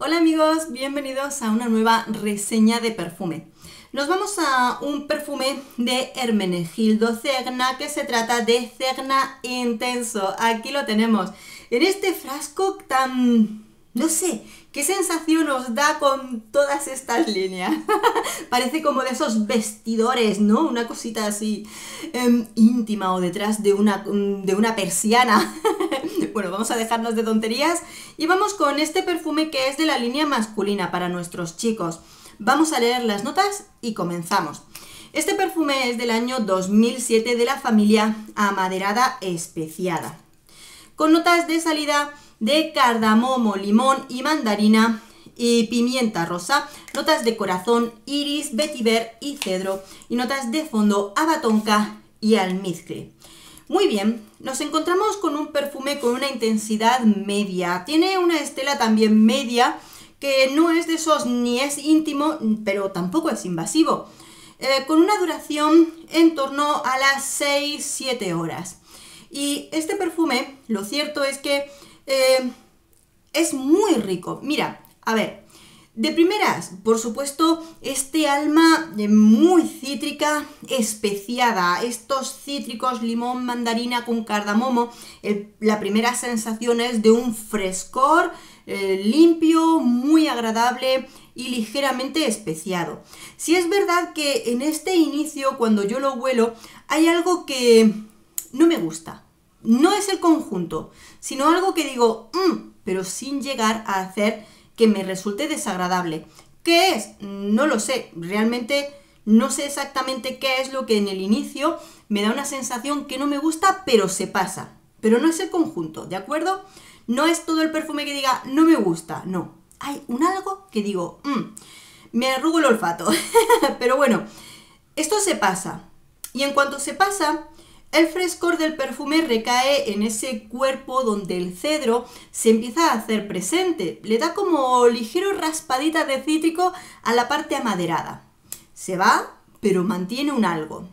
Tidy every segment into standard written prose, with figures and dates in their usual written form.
Hola amigos, bienvenidos a una nueva reseña de perfume. Nos vamos a un perfume de Hermenegildo Cegna, que se trata de Cegna Intenso. Aquí lo tenemos, en este frasco tan... no sé, qué sensación nos da con todas estas líneas. Parece como de esos vestidores, ¿no? Una cosita así íntima o detrás de una persiana. Bueno, vamos a dejarnos de tonterías y vamos con este perfume que es de la línea masculina para nuestros chicos. Vamos a leer las notas y comenzamos. Este perfume es del año 2007 de la familia Amaderada Especiada, con notas de salida de cardamomo, limón y mandarina y pimienta rosa, notas de corazón, iris, vetiver y cedro y notas de fondo a batonca y almizcle. Muy bien, nos encontramos con un perfume con una intensidad media, tiene una estela también media, que no es de esos ni es íntimo, pero tampoco es invasivo, con una duración en torno a las 6-7 horas. Y este perfume, lo cierto es que es muy rico. Mira, a ver, de primeras, por supuesto, este alma muy cítrica, especiada, estos cítricos, limón, mandarina con cardamomo, la primera sensación es de un frescor limpio, muy agradable y ligeramente especiado. Si es verdad que en este inicio, cuando yo lo huelo, hay algo que no me gusta. No es el conjunto, sino algo que digo, pero sin llegar a hacer que me resulte desagradable. ¿Qué es? No lo sé, realmente no sé exactamente qué es lo que en el inicio me da una sensación que no me gusta, pero se pasa. Pero no es el conjunto, ¿de acuerdo? No es todo el perfume que diga, no me gusta, no. Hay un algo que digo, me arrugo el olfato. Pero bueno, esto se pasa. Y en cuanto se pasa, el frescor del perfume recae en ese cuerpo donde el cedro se empieza a hacer presente. Le da como ligero raspadita de cítrico a la parte amaderada. Se va, pero mantiene un algo.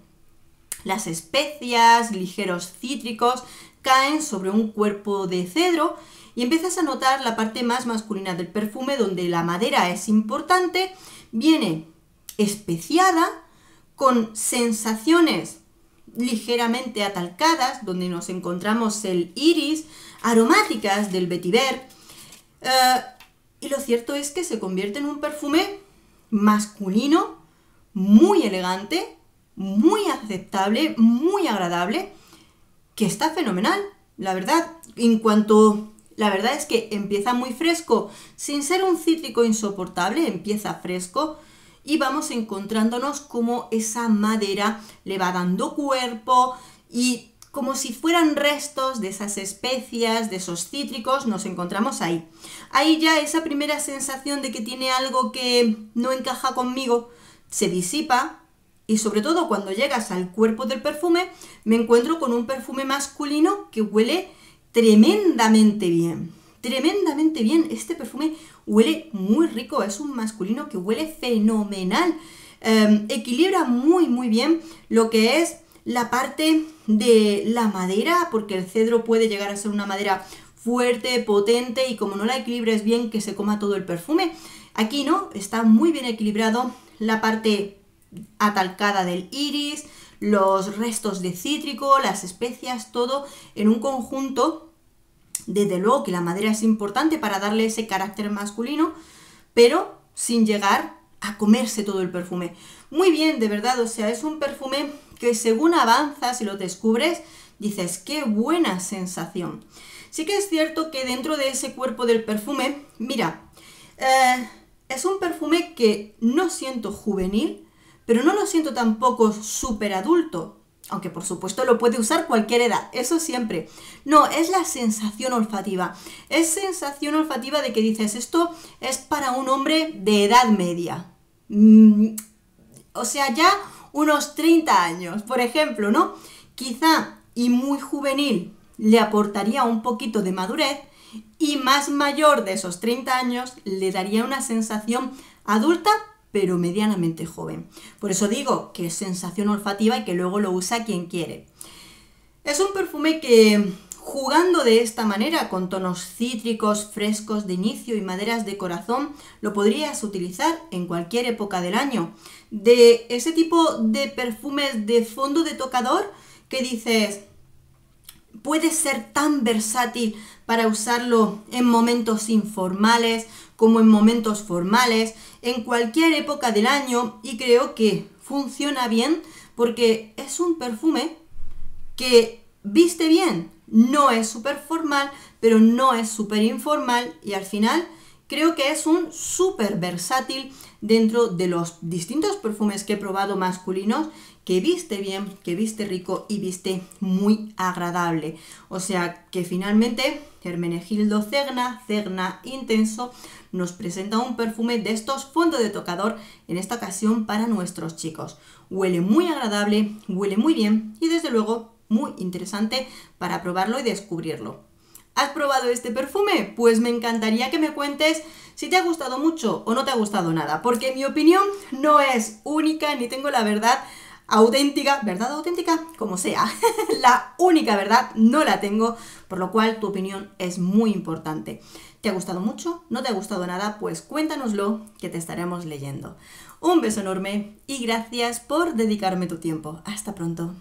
Las especias, ligeros cítricos, caen sobre un cuerpo de cedro y empiezas a notar la parte más masculina del perfume, donde la madera es importante, viene especiada, con sensaciones ligeramente atalcadas, donde nos encontramos el iris, aromáticas del vetiver, y lo cierto es que se convierte en un perfume masculino, muy elegante, muy aceptable, muy agradable, que está fenomenal, la verdad. La verdad es que empieza muy fresco, sin ser un cítrico insoportable, empieza fresco, y vamos encontrándonos como esa madera le va dando cuerpo y como si fueran restos de esas especias, de esos cítricos, nos encontramos ahí. Ahí ya esa primera sensación de que tiene algo que no encaja conmigo se disipa, y sobre todo cuando llegas al cuerpo del perfume me encuentro con un perfume masculino que huele tremendamente bien. Tremendamente bien, este perfume huele muy rico, es un masculino que huele fenomenal, equilibra muy bien lo que es la parte de la madera, porque el cedro puede llegar a ser una madera fuerte, potente, y como no la equilibres bien, que se coma todo el perfume. Aquí no, está muy bien equilibrado la parte atalcada del iris, los restos de cítrico, las especias, todo en un conjunto. Desde luego que la madera es importante para darle ese carácter masculino, pero sin llegar a comerse todo el perfume. Muy bien, de verdad, o sea, es un perfume que según avanzas y lo descubres, dices, qué buena sensación. Sí que es cierto que dentro de ese cuerpo del perfume, mira, es un perfume que no siento juvenil, pero no lo siento tampoco súper adulto. Aunque por supuesto lo puede usar cualquier edad, eso siempre. No, es la sensación olfativa. Es sensación olfativa de que dices, esto es para un hombre de edad media. O sea, ya unos 30 años, por ejemplo, ¿no? Quizá, y muy juvenil, le aportaría un poquito de madurez, y más mayor de esos 30 años le daría una sensación adulta, pero medianamente joven. Por eso digo que es sensación olfativa y que luego lo usa quien quiere. Es un perfume que jugando de esta manera con tonos cítricos, frescos de inicio y maderas de corazón, lo podrías utilizar en cualquier época del año. De ese tipo de perfumes de fondo de tocador que dices, puede ser tan versátil para usarlo en momentos informales como en momentos formales, en cualquier época del año, y creo que funciona bien porque es un perfume que viste bien, no es súper formal, pero no es súper informal, y al final creo que es un súper versátil dentro de los distintos perfumes que he probado masculinos, que viste bien, que viste rico y viste muy agradable. O sea que finalmente Hermenegildo Cegna Intenso nos presenta un perfume de estos fondo de tocador, en esta ocasión para nuestros chicos. Huele muy agradable, huele muy bien y desde luego muy interesante para probarlo y descubrirlo. ¿Has probado este perfume? Pues me encantaría que me cuentes si te ha gustado mucho o no te ha gustado nada, porque mi opinión no es única ni tengo la verdad auténtica, como sea. La única verdad no la tengo, por lo cual tu opinión es muy importante. ¿Te ha gustado mucho? ¿No te ha gustado nada? Pues cuéntanoslo, que te estaremos leyendo. Un beso enorme y gracias por dedicarme tu tiempo. Hasta pronto.